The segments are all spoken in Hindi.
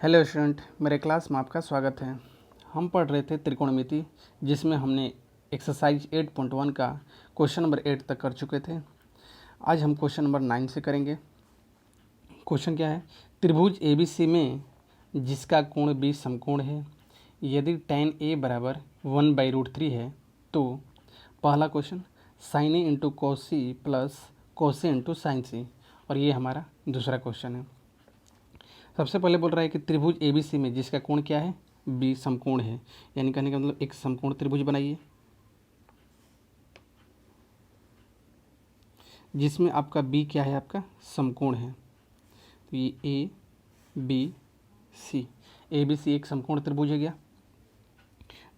हेलो स्टूडेंट, मेरे क्लास में आपका स्वागत है। हम पढ़ रहे थे त्रिकोणमिति, जिसमें हमने एक्सरसाइज 8.1 का क्वेश्चन नंबर 8 तक कर चुके थे। आज हम क्वेश्चन नंबर 9 से करेंगे। क्वेश्चन क्या है? त्रिभुज ABC में जिसका कोण B समकोण है, यदि tan A बराबर 1/√3 है तो पहला question sin A into cos C plus cos A into sin C, और ये हमारा दूसरा क्वेश्चन है। सबसे पहले बोल रहा है कि त्रिभुज ABC में जिसका कोण क्या है? B समकोण है। यानी कहने का मतलब एक समकोण त्रिभुज बनाइए जिसमें आपका B क्या है? आपका समकोण है। तो ये ABC, ABC एक समकोण त्रिभुज है गया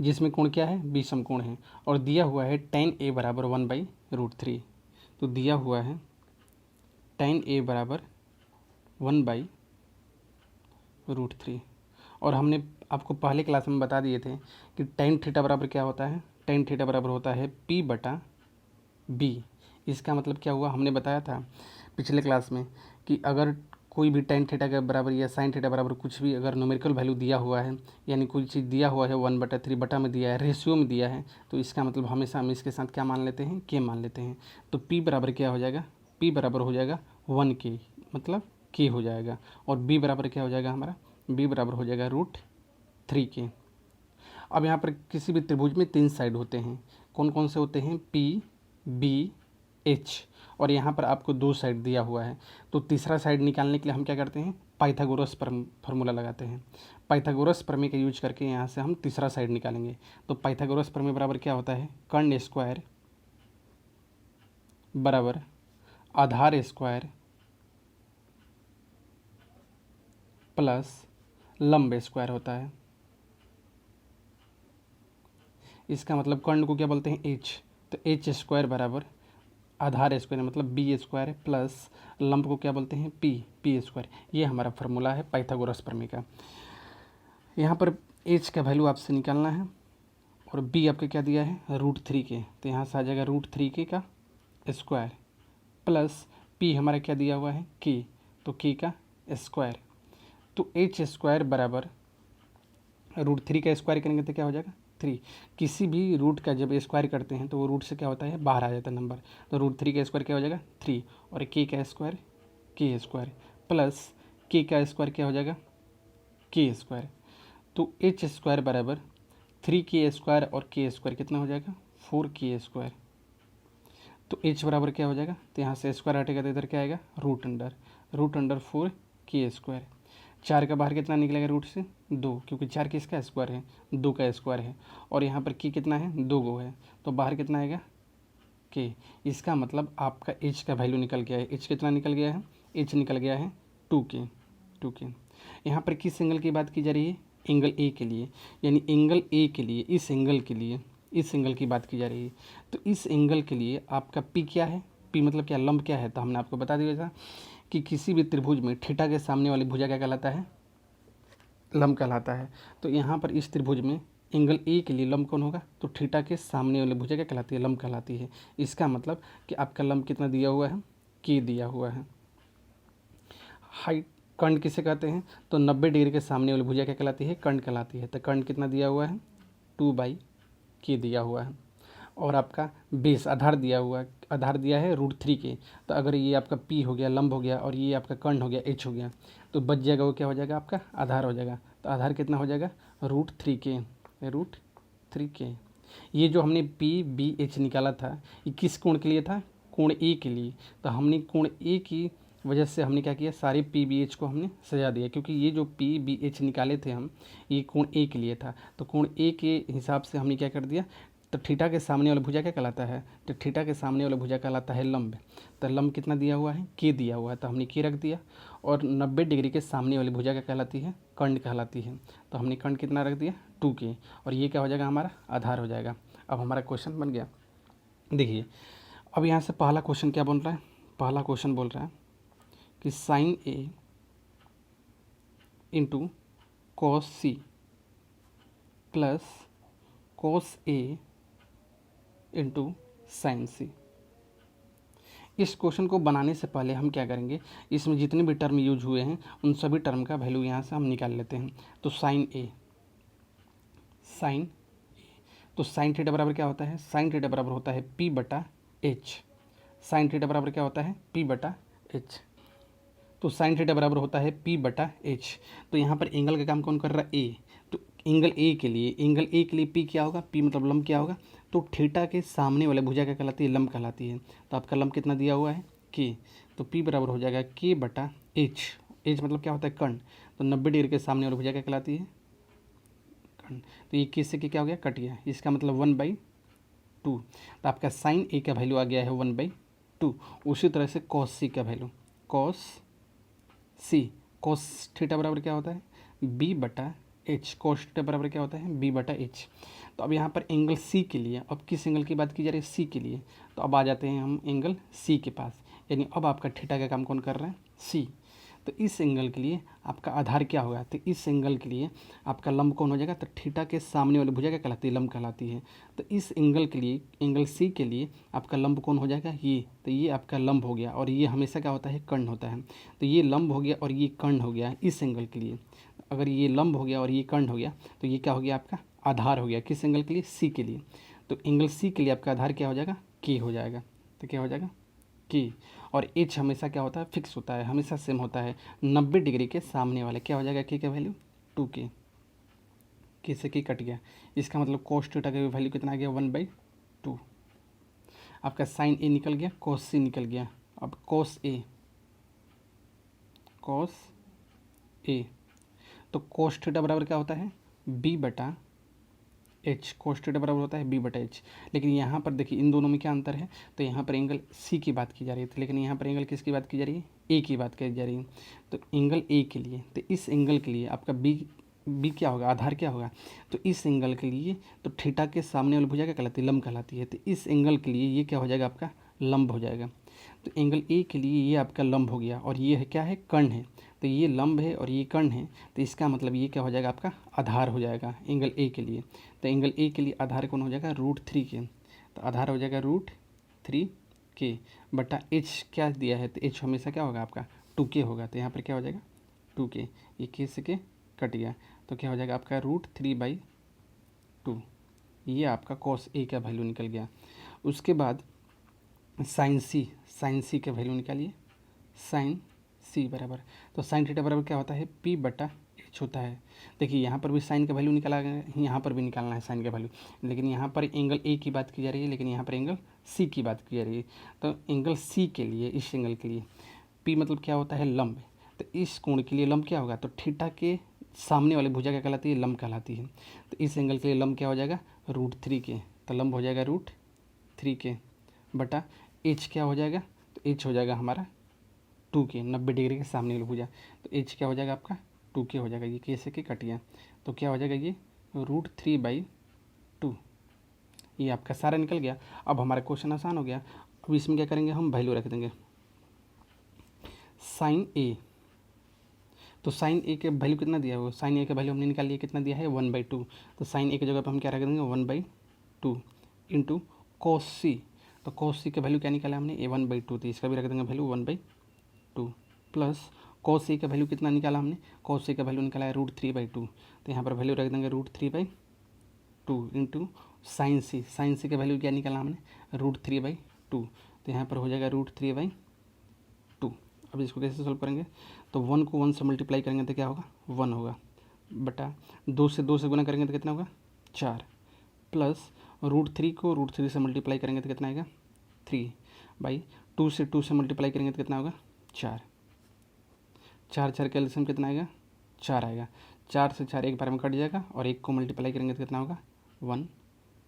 जिसमें कोण क्या है? B समकोण है, और दिया हुआ है tan A बराबर 1/√3। तो दिया हुआ है tan A बराबर 1/√3, और हमने आपको पहले क्लास में बता दिए थे कि tan थीटा बराबर क्या होता है? tan थीटा बराबर होता है P/B। इसका मतलब क्या हुआ? हमने बताया था पिछले क्लास में कि अगर कोई भी tan थीटा के बराबर या sin थीटा बराबर कुछ भी अगर न्यूमेरिकल वैल्यू दिया हुआ है, यानी कोई चीज़ दिया हुआ है 1/3 बटा में दिया है, रेशियो में दिया है, तो इसका मतलब हमेशा हम इसके साथ क्या मान लेते हैं? k मान लेते हैं। तो P बराबर क्या हो जाएगा? P बराबर हो जाएगा 1k, मतलब k हो जाएगा। और B बराबर क्या हो जाएगा हमारा? B बराबर हो जाएगा √3k। अब यहाँ पर किसी भी त्रिभुज में 3 साइड होते हैं। कौन कौन से होते हैं? P, B, H। और यहाँ पर आपको 2 साइड दिया हुआ है। तो तीसरा साइड निकालने के लिए हम क्या करते हैं? पाइथागोरस फार्मूला लगाते हैं। पाइथागोरस प्रमेय का यूज करके यहाँ से हम तीसरा साइड निकालेंगे। तो पाइथागोरस प्रमेय बराबर क्या होता है? कर्ण स्क्वायर बराबर आधार स्क्वायर प्लस लंब स्क्वायर होता है। इसका मतलब कर्ण को क्या बोलते हैं? एच। तो एच स्क्वायर बराबर आधार स्क्वायर मतलब बी स्क्वायर प्लस लंब को क्या बोलते हैं? P square. ये हमारा फार्मूला है पाइथागोरस प्रमेय का। यहाँ पर एच का वैल्यू आपसे निकालना है, और बी आपके क्या दिया है? √3k। तो यहाँ से आ जाएगा √3k का स्क्वायर प्लस पी हमारा क्या दिया हुआ है? के। तो के का स्क्वायर। तो एच स्क्वायर बराबर √3 का स्क्वायर करेंगे तो क्या हो जाएगा? 3। किसी भी रूट का जब स्क्वायर करते हैं तो वो रूट से क्या होता है? बाहर आ जाता है नंबर। तो √3 का स्क्वायर क्या हो जाएगा? 3। और के का स्क्वायर के स्क्वायर प्लस के का स्क्वायर क्या हो जाएगा? के स्क्वायर। तो एच स्क्वायर बराबर 3k स्क्वायर, और के स्क्वायर कितना हो जाएगा? 4k square. तो एच बराबर क्या हो जाएगा? तो यहाँ से स्क्वायर हटेगा तो इधर क्या आएगा? √Under 4k square. 4 का बाहर कितना निकलेगा रूट से? 2, क्योंकि 4 किसका स्क्वायर है? 2 का स्क्वायर है। और यहाँ पर की कितना है? 2 गो है, तो बाहर कितना आएगा? के। इसका मतलब आपका एच का वैल्यू निकल गया है। एच कितना निकल गया है? एच निकल गया है 2k। यहाँ पर किस एंगल की बात की जा रही है? एंगल ए के लिए, यानी एंगल ए के लिए, इस एंगल के लिए, इस एंगल की बात की जा रही है। तो इस एंगल के लिए आपका पी क्या है? पी मतलब क्या? लंब क्या है? तो हमने आपको बता दिया था कि किसी भी त्रिभुज में थीटा के सामने वाली भुजा क्या कहलाता है? लंब कहलाता है। तो यहाँ पर इस त्रिभुज में एंगल ए के लिए लंब कौन होगा? तो थीटा के सामने वाली भुजा क्या कहलाती है? लंब कहलाती है। इसका मतलब कि आपका लंब कितना दिया हुआ है? के दिया हुआ है। हाइट कर्ण किसे कहते हैं? तो 90 डिग्री के सामने वाली भुजा क्या कहलाती है? कर्ण कहलाती है। तो कर्ण कितना दिया हुआ है? 2/k दिया हुआ है। और आपका बेस आधार दिया हुआ है, आधार दिया है √3k। तो अगर ये आपका p हो गया, लंब हो गया, और ये आपका कर्ण हो गया, h हो गया, तो बच जाएगा वो क्या हो जाएगा? आपका आधार हो जाएगा। तो आधार कितना हो जाएगा? √3k। ये जो हमने PBH निकाला था, ये किस कोण के लिए था? कोण ए के लिए। तो हमने कोण ए की वजह से हमने क्या किया? सारे PBH को हमने सजा दिया, क्योंकि ये जो PBH निकाले थे हम, ये कोण ए के लिए था। तो कोण ए के हिसाब से हमने क्या कर दिया? तो थीटा के सामने वाला भुजा क्या कहलाता है? तो थीटा के सामने वाला भुजा कहलाता है लंब। तो लंब कितना दिया हुआ है? के दिया हुआ है, तो हमने के रख दिया। और 90 डिग्री के सामने वाली भुजा क्या कहलाती है? कर्ण कहलाती है। तो हमने कर्ण कितना रख दिया? 2k। और ये क्या हो जाएगा? हमारा आधार हो जाएगा। अब हमारा क्वेश्चन बन गया। देखिए, अब यहाँ से पहला क्वेश्चन क्या बोल रहा है? पहला क्वेश्चन बोल रहा है कि sine A into cos C plus cos A into sine C. इस क्वेश्चन को बनाने से पहले हम क्या करेंगे, इसमें जितने भी टर्म यूज हुए हैं उन सभी टर्म का वैल्यू यहाँ से हम निकाल लेते हैं। तो साइन तो साइन थीटा बराबर क्या होता है, साइन थीटा बराबर होता है P बटा H। साइन थीटा बराबर क्या होता है, P बटा H। तो साइन थीटा बराबर होता है P बटा H। तो यहाँ पर एंगल का काम कौन कर रहा है, ए। तो एंगल ए के लिए P क्या होगा, P मतलब लंब क्या होगा, तो थीटा के सामने वाले भुजा क्या कहलाती है, लंब कहलाती है। तो आपका लंब कितना दिया हुआ है, K। तो P बराबर हो जाएगा K बटा H। H मतलब क्या होता है, कर्ण। तो 90 डिग्री के सामने वाली भुजा क्या कहलाती है, कर्ण। तो ये K से K क्या हो गया, कट गया, इसका मतलब 1/2। तो आपका साइन ए का वैल्यू आ गया है 1/2। उसी तरह से कॉस सी का वैल्यू, कॉस थीटा बराबर क्या होता है, बी बटा एच। कॉस थीटा बराबर क्या होता है, बी बटा एच। तो अब यहाँ पर एंगल सी के लिए, अब किस एंगल की बात की जा रही है, सी के लिए। तो अब आ जाते हैं हम एंगल सी के पास, यानी अब आपका थीटा का काम कौन कर रहा है, सी। तो इस एंगल के लिए आपका आधार क्या होगा, तो इस एंगल के लिए आपका लंब कौन हो जाएगा, तो थीटा के सामने वाली भुजा क्या कहलाती है, लंब कहलाती है। तो इस एंगल के लिए, एंगल सी के लिए आपका लंब कौन हो जाएगा, ये। तो ये आपका लंब हो गया, और ये हमेशा क्या होता है, कर्ण होता है। तो ये लंब हो गया और ये कर्ण हो गया इस एंगल के लिए। अगर ये लंब हो गया और ये कर्ण हो गया तो ये क्या हो गया, आपका आधार हो गया, किस एंगल के लिए, सी के लिए। तो एंगल सी के लिए आपका आधार क्या हो जाएगा, के हो जाएगा। तो क्या हो जाएगा, की। और एच हमेशा क्या होता है, फिक्स होता है, हमेशा सेम होता है। 90 डिग्री के सामने वाले क्या हो जाएगा, के का वैल्यू 2K। के से के कट गया, इसका मतलब कोस थीटा का वैल्यू कितना आ गया, 1/2। आपका साइन ए निकल गया, कोस सी निकल गया। अब कोस ए, तो कोस थीटा बराबर क्या होता है, बी बटा एच। कोस थीटा बराबर होता है बी बटा एच। लेकिन यहाँ पर देखिए इन दोनों में क्या अंतर है, तो यहाँ पर एंगल सी की बात की जा रही है, लेकिन यहाँ पर एंगल किसकी बात की जा रही है, ए की बात की जा रही है। तो एंगल ए के लिए, तो इस एंगल के लिए आपका बी क्या होगा, आधार क्या होगा। तो इस एंगल के लिए तो थीटा के सामने वाली भुजा क्या कहलाती है, लंब कहलाती है। तो इस एंगल के लिए ये क्या हो जाएगा, आपका लंब हो जाएगा। तो एंगल ए के लिए ये आपका लंब हो गया, और ये है क्या है, कर्ण है। तो ये लंब है और ये कर्ण है, तो इसका मतलब ये क्या हो जाएगा, आपका आधार हो जाएगा एंगल ए के लिए। तो एंगल ए के लिए आधार कौन हो जाएगा, √3K। तो आधार हो जाएगा √3K बटा एच क्या दिया है, तो एच हमेशा क्या होगा, आपका 2K होगा। तो यहाँ पर क्या हो जाएगा 2K, ये के से के कट गया, तो क्या हो जाएगा आपका √3/2। ये आपका कॉस ए का वैल्यू निकल गया। उसके बाद साइन सी का वैल्यू निकालिए, साइन सी बराबर, तो साइन थीटा बराबर क्या होता है, P बटा एच होता है। देखिए यहाँ पर भी साइन का वैल्यू निकाला गया है, यहाँ पर भी निकालना है साइन का वैल्यू, लेकिन यहाँ पर एंगल ए की बात की जा रही है, लेकिन यहाँ पर एंगल सी की बात की जा रही है। तो एंगल सी के लिए, इस एंगल के लिए P मतलब क्या होता है, लंब। तो इस कोण के लिए लंब क्या होगा, तो थीटा के सामने वाली भुजा क्या कहलाती है, लंब कहलाती है। तो इस एंगल के लिए लंब क्या हो जाएगा, √3K। तो लंब हो जाएगा √3K बटा एच क्या हो जाएगा, तो एच हो जाएगा हमारा 2K, 90 डिग्री के सामने वाली भुजा। तो एच क्या हो जाएगा, आपका 2K हो जाएगा। ये के से के कट गया, तो क्या हो जाएगा, ये √3/2। ये आपका सारा निकल गया। अब हमारा क्वेश्चन आसान हो गया। अब इसमें क्या करेंगे, हम वैल्यू रख देंगे साइन ए। तो साइन ए के वैल्यू कितना दिया है, साइन ए का वैल्यू हमने निकाल लिया, कितना दिया है, 1/2। तो साइन ए की जगह पर हम क्या रख देंगे, 1/2 इंटू कॉस सी। तो कॉस सी का वैल्यू क्या निकाला हमने, 1/2। तो इसका भी रख देंगे वैल्यू 1/2 प्लस कॉस सी का वैल्यू कितना निकाला हमने, कॉस सी का वैल्यू निकाला है √3/2। तो यहाँ पर वैल्यू रख देंगे √3/2 इंटू साइन सी का वैल्यू क्या निकाला हमने, √3/2। तो यहाँ पर हो जाएगा √3/2। अब इसको कैसे सोल्व करेंगे, तो 1 को 1 से मल्टीप्लाई करेंगे तो क्या होगा, 1 होगा, बटा 2 से गुना करेंगे तो कितना होगा, 4, प्लस √3 को √3 से मल्टीप्लाई करेंगे तो कितना आएगा, 3/2 से 2 से मल्टीप्लाई करेंगे तो कितना होगा, 4 4 का एलसीएम कितना आएगा, 4 आएगा। 4 से 4 एक बार में कट जाएगा, और 1 को मल्टीप्लाई करेंगे तो कितना होगा, 1,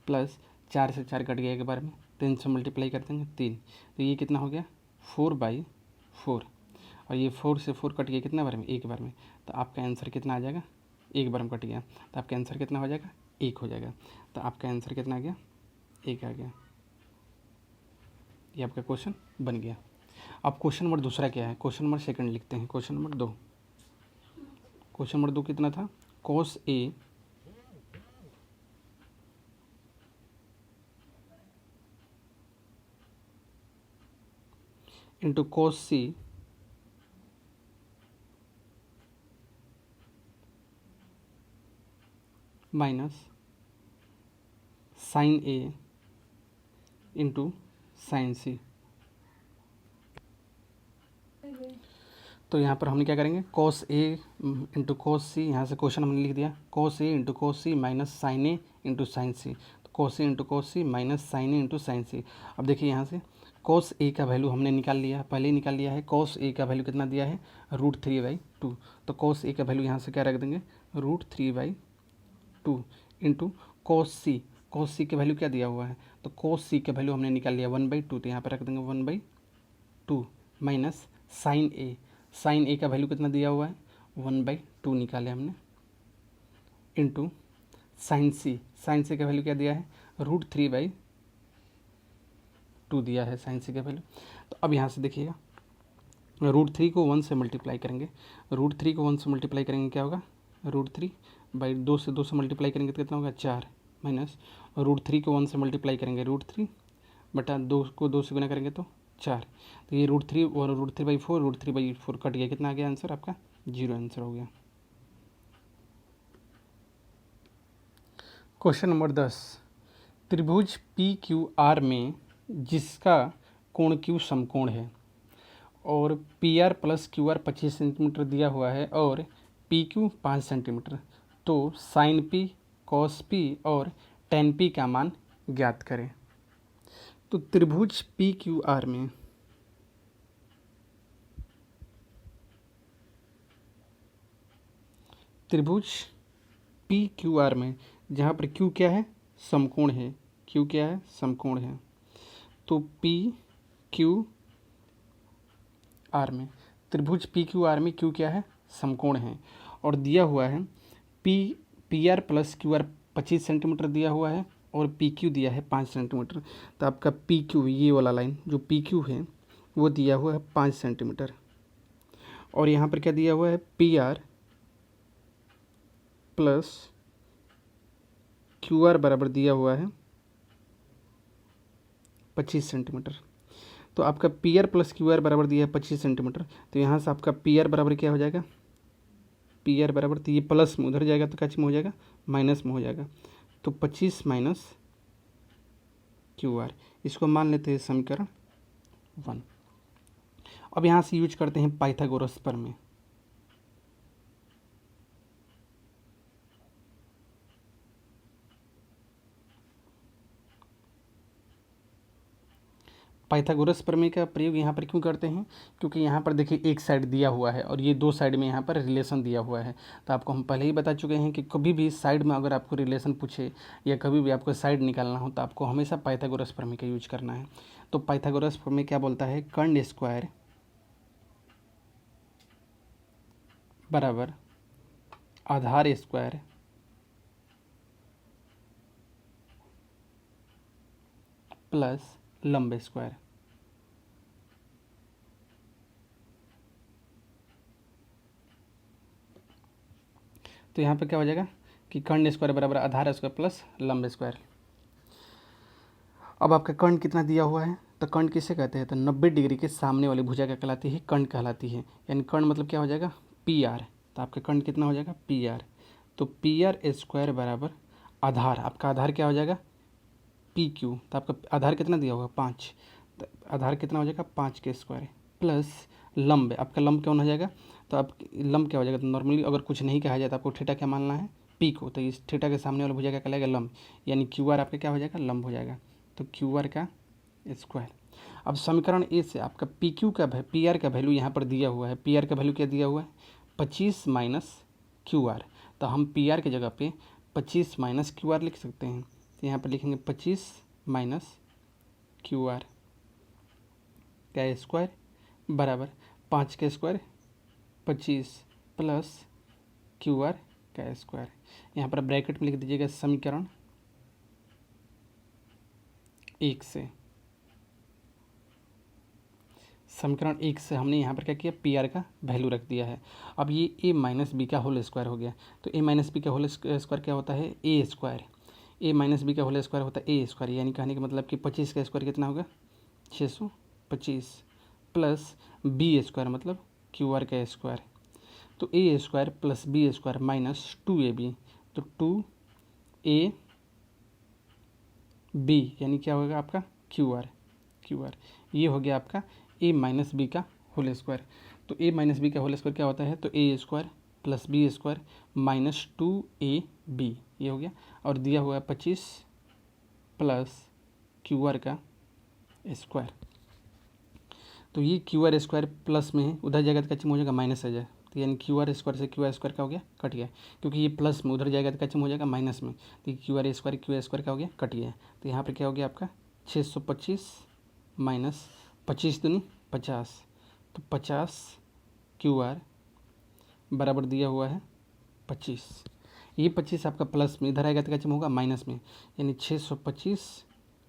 प्लस 4 से 4 कट गया एक बार में, 3 से मल्टीप्लाई कर देंगे 3। तो ये कितना हो गया, 4/4, और ये 4 से 4 कट गया कितना बार में, एक बार में। तो आपका आंसर कितना आ जाएगा, एक बार में कट गया, तो आपका आंसर कितना हो जाएगा, 1 हो जाएगा। तो आपका आंसर कितना आ गया, 1 आ गया। ये आपका क्वेश्चन बन गया। अब क्वेश्चन नंबर दूसरा क्या है, क्वेश्चन नंबर सेकंड लिखते हैं। क्वेश्चन नंबर 2, क्वेश्चन नंबर 2 कितना था, cos A into cos C minus sine A into sine C. तो यहाँ पर हमने क्या करेंगे, कोस ए इंटू कोस सी, यहाँ से क्वेश्चन हमने लिख दिया कोस ए into cos C minus sine A into sine C. तो कोस ए into cos C minus sine A into sine सी। अब देखिए यहाँ से कोस ए का वैल्यू हमने निकाल लिया, पहले ही निकाल लिया है। कोस ए का वैल्यू कितना दिया है, √3/2। तो कोस ए का वैल्यू यहाँ से क्या रख देंगे, √3/2 इंटू कोस सी। कोस सी का वैल्यू क्या दिया हुआ है, तो कोस सी का वैल्यू हमने निकाल लिया 1/2, तो यहाँ पर रख देंगे 1/2 माइनस साइन ए। साइन ए का वैल्यू कितना दिया हुआ है, 1/2 निकाले हमने, इंटू साइन सी। साइन सी का वैल्यू क्या दिया है, √3/2 दिया है साइन सी का वैल्यू। तो अब यहाँ से देखिएगा, √3 को 1 से मल्टीप्लाई करेंगे, √3 को 1 से मल्टीप्लाई करेंगे क्या होगा, √3/2 से 2 से मल्टीप्लाई करेंगे तो कितना होगा 4, माइनस √3 को 1 से मल्टीप्लाई करेंगे, √3/2 को 2 से गुना करेंगे तो 4। तो ये √3 और √3/4, √3/4 कट गया, कितना आ गया आंसर आपका, 0 आंसर हो गया। क्वेश्चन नंबर 10, त्रिभुज PQR में जिसका कोण Q समकोण है और PR प्लस QR 25 सेंटीमीटर दिया हुआ है और PQ 5 सेंटीमीटर, तो साइन P, कॉस P और tan P का मान ज्ञात करें। तो त्रिभुज PQR में जहाँ पर Q क्या है, समकोण है, Q क्या है, समकोण है, तो PQR में, त्रिभुज PQR में Q क्या है, समकोण है, और दिया हुआ है PR प्लस QR 25 सेंटीमीटर दिया हुआ है और PQ दिया है 5 सेंटीमीटर। तो आपका PQ, ये वाला लाइन जो PQ है वो दिया हुआ है 5 सेंटीमीटर, और यहाँ पर क्या दिया हुआ है, PR प्लस QR बराबर दिया हुआ है 25 सेंटीमीटर। तो आपका PR प्लस QR बराबर दिया है 25 सेंटीमीटर, तो यहाँ से आपका PR बराबर क्या हो जाएगा, PR बराबर, तो ये प्लस में उधर जाएगा तो क्या में हो जाएगा, माइनस में हो जाएगा, तो 25 माइनस QR, इसको मान लेते हैं समीकरण 1। अब यहाँ से यूज करते हैं पाइथागोरस प्रमेय। पाइथागोरस प्रमेय का प्रयोग यहाँ पर क्यों करते हैं, क्योंकि यहाँ पर देखिए एक साइड दिया हुआ है और ये 2 साइड में यहाँ पर रिलेशन दिया हुआ है। तो आपको हम पहले ही बता चुके हैं कि कभी भी साइड में अगर आपको रिलेशन पूछे या कभी भी आपको साइड निकालना हो तो आपको हमेशा पाइथागोरस प्रमेय का यूज करना है। तो पाइथागोरस प्रमेय क्या बोलता है, कर्ण स्क्वायर बराबर आधार स्क्वायर प्लस लंब स्क्वायर। तो यहाँ पे क्या हो जाएगा कि कर्ण स्क्वायर बराबर आधार स्क्वायर प्लस लंब स्क्वायर। अब आपका कर्ण कितना दिया हुआ है, तो कर्ण किसे कहते हैं, तो 90 डिग्री के सामने वाली भुजा क्या कहलाती है, कर्ण कहलाती है। यानी कर्ण मतलब क्या हो जाएगा, PR। तो आपका कर्ण कितना हो जाएगा, PR। तो PR स्क्वायर बराबर आधार, आपका आधार क्या हो जाएगा, PQ। तो आपका आधार कितना दिया होगा, 5। तो आधार कितना हो जाएगा, 5 के स्क्वायर प्लस लंब, आपका लंब कौन हो जाएगा, तो आप लंब क्या हो जाएगा, तो नॉर्मली अगर कुछ नहीं कहा जाए तो आपको थीटा क्या मानना है, P को। तो इस थीटा के सामने वाला भुजा क्या कहलाएगा, लंब, यानी QR आपका क्या हो जाएगा, लंब हो जाएगा। तो QR का स्क्वायर। अब समीकरण ए से आपका PR का वैल्यू यहाँ पर दिया हुआ है, PR का वैल्यू क्या दिया हुआ है, 25 माइनस QR। तो हम PR की जगह पे 25 माइनस QR लिख सकते हैं। तो यहाँ पर लिखेंगे 25 माइनस QR का स्क्वायर बराबर 5 का स्क्वायर 25 प्लस QR का स्क्वायर। यहाँ पर ब्रैकेट में लिख दीजिएगा समीकरण 1 से। समीकरण 1 से हमने यहाँ पर क्या किया, PR का वैल्यू रख दिया है। अब ये A माइनस बी का होल स्क्वायर हो गया। तो A माइनस बी का होल स्क्वायर क्या होता है, A square. A minus B का होल स्क्वायर होता है A स्क्वायर, यानी कहने का मतलब कि 25 का स्क्वायर कितना होगा, 625 प्लस बी स्क्वायर मतलब क्यू आर का स्क्वायर, तो A square plus B square minus 2ab, तो 2ab यानी क्या होगा आपका क्यू आर ये हो गया आपका a माइनस बी का होल स्क्वायर। तो a माइनस बी का होल स्क्वायर क्या होता है, तो a square plus B square minus 2ab ये हो गया, और दिया हुआ है 25 प्लस क्यू आर का स्क्वायर। तो ये क्यू आर स्क्वायर प्लस में है, उधर जाएगा तो क्या चिन्ह हो जाएगा माइनस आ जाए, तो यानी क्यू आर स्क्वायर से क्यू आर स्क्वायर का हो गया कट गया, क्योंकि ये प्लस में उधर जाएगा तो क्या चिन्ह हो जाएगा माइनस में, तो ये क्यू आर स्क्वायर का हो गया कट गया। तो यहाँ पर क्या हो गया आपका 625 माइनस 25 दूनी 50, तो 50 क्यू आर बराबर दिया हुआ है 25। ये 25 आपका प्लस में, इधर आएगा तो क्या चिन्ह होगा माइनस में, यानी 625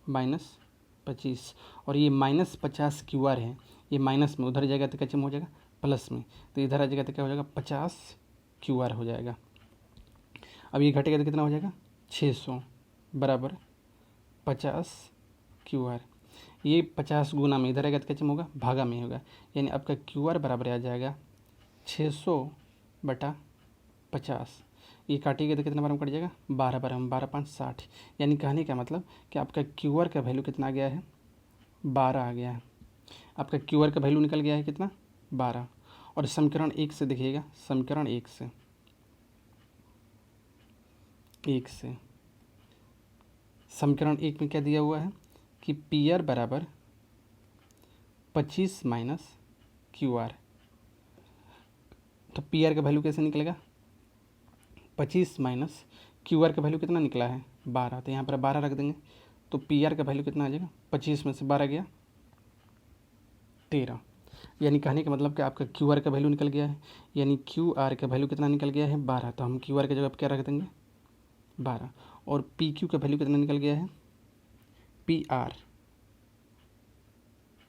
माइनस 25, और ये माइनस 50 क्यू आर है, ये माइनस में, उधर जाएगा तो क्या चिन्ह हो जाएगा प्लस में, तो इधर आ जाएगा तो क्या हो जाएगा 50 क्यू आर हो जाएगा। अब ये घटेगा तो कितना हो जाएगा 600 बराबर 50 क्यू आर, ये 50 गुना में, इधर आएगा तो क्या चिन्ह होगा भागा में होगा, यानी आपका क्यू आर बराबर आ जाएगा 600/50। ये काटिएगा तो कितना बार में कट जाएगा 12 बार में, 12 5 60, यानी कहने का मतलब कि आपका क्यू आर का वैल्यू कितना आ गया है 12 आ गया है। आपका क्यू आर का वैल्यू निकल गया है कितना 12। और समीकरण 1 से देखिएगा, समीकरण 1 समीकरण 1 में क्या दिया हुआ है कि पी आर बराबर 25 माइनस क्यू आर, तो पी आर का वैल्यू कैसे निकलेगा 25 माइनस क्यू आर का वैल्यू कितना निकला है 12, तो यहाँ पर 12 रख देंगे, तो पी आर का वैल्यू कितना आ जाएगा 25 में से 12 गया 13, यानी कहने का मतलब कि आपका क्यू आर का वैल्यू निकल गया है, यानी क्यू आर का वैल्यू कितना निकल गया है 12, तो हम क्यू आर की जगह पर क्या रख देंगे 12, और पी क्यू का वैल्यू कितना निकल गया है पी आर,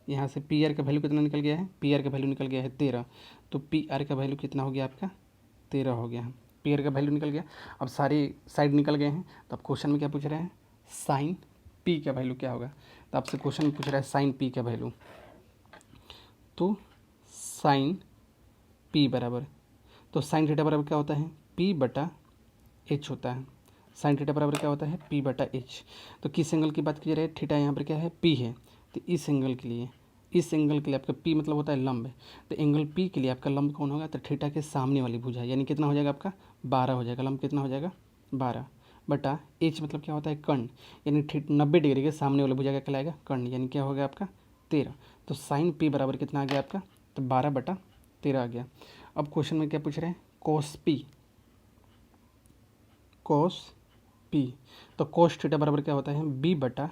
यहाँ से पी आर का वैल्यू कितना निकल गया है, पी आर का वैल्यू निकल गया है 13, तो पी आर का वैल्यू कितना हो गया आपका 13 हो गया, पी आर का वैल्यू निकल गया। अब सारी साइड निकल गए हैं, तो अब क्वेश्चन में क्या पूछ रहे हैं साइन पी का वैल्यू क्या होगा, तो आपसे क्वेश्चन में पूछ रहा है साइन पी का वैल्यू, तो साइन पी बराबर, तो साइन थीटा बराबर क्या होता है पी बटा एच होता है, साइन थीटा बराबर क्या होता है पी बटा एच। तो किस एंगल की बात की जा रही है, थीटा यहाँ पर क्या है पी है, तो इस एंगल के लिए आपका पी मतलब होता है लंब, तो एंगल पी के लिए आपका लंब कौन होगा, तो थीटा के सामने वाली भुजा, यानी कितना हो जाएगा आपका 12 हो जाएगा, लंब कितना हो जाएगा 12 बटा एच मतलब क्या होता है कर्ण, यानी 90 डिग्री के सामने वाली भुजा का कहलाएगा कर्ण, यानी क्या हो गया आपका 13। तो साइन पी बराबर कितना आ गया आपका, तो 12/13 आ गया। अब क्वेश्चन में क्या पूछ रहे हैं कोस पी, तो कोस थीटा बराबर क्या होता है बी बटा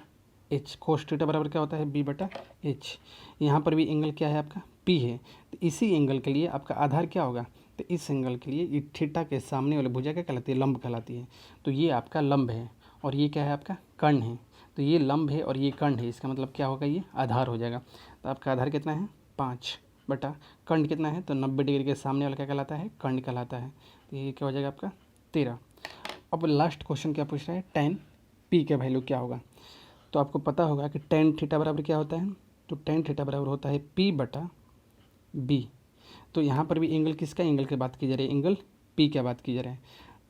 एच, कोस थीटा बराबर क्या होता है बी बटा एच। यहाँ पर भी एंगल क्या है आपका पी है, तो इसी एंगल के लिए आपका आधार क्या होगा, तो इस एंगल के लिए ये थीटा के सामने वाली भुजा क्या कहलाती है लंब कहलाती है, तो ये आपका लंब है और ये क्या है आपका कर्ण है, तो ये लंब है और ये कर्ण है, इसका मतलब क्या होगा ये आधार हो जाएगा। तो आपका आधार कितना है 5 बटा कर्ण कितना है, तो 90 डिग्री के सामने वाला क्या कहलाता है कर्ण कहलाता है, तो ये क्या हो जाएगा आपका 13। अब लास्ट क्वेश्चन क्या पूछ रहा है टेन पी का वैल्यू क्या होगा, तो आपको पता होगा कि टेन थीटा बराबर क्या होता है, तो टेन थीटा बराबर होता है पी बटा बी। तो यहाँ पर भी एंगल किसका एंगल की बात की जा रही है, एंगल पी की बात की जा रही है,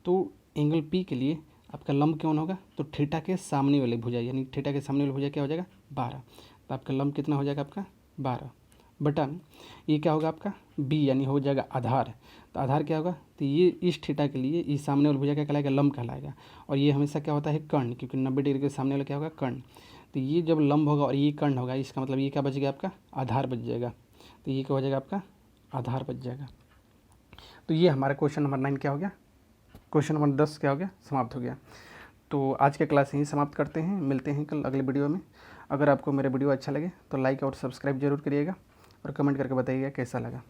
तो एंगल पी के लिए आपका लंब कौन होगा, तो थीटा के सामने वाली भुजा, यानी थीटा के सामने वाली भुजा क्या हो जाएगा 12, तो आपका लंब कितना हो जाएगा आपका 12 बटा ये क्या होगा आपका बी, यानी हो जाएगा आधार, तो आधार क्या होगा, तो ये इस थीटा के लिए इस सामने वाली भुजा क्या कहलाएगा लंब कहलाएगा, और ये हमेशा क्या होता है कर्ण, क्योंकि 90 डिग्री के सामने वाला क्या होगा कर्ण, तो ये जब लंब होगा और ये कर्ण होगा, इसका मतलब ये क्या बच गया आपका आधार बच जाएगा, तो ये क्या हो जाएगा आपका आधार बच जाएगा। तो ये हमारा क्वेश्चन नंबर 9 क्या हो गया, क्वेश्चन नंबर 10 क्या हो गया समाप्त हो गया। तो आज का क्लास यहीं समाप्त करते हैं, मिलते हैं कल अगले वीडियो में। अगर आपको मेरा वीडियो अच्छा लगे तो लाइक और सब्सक्राइब जरूर करिएगा और कमेंट करके बताइएगा कैसा लगा।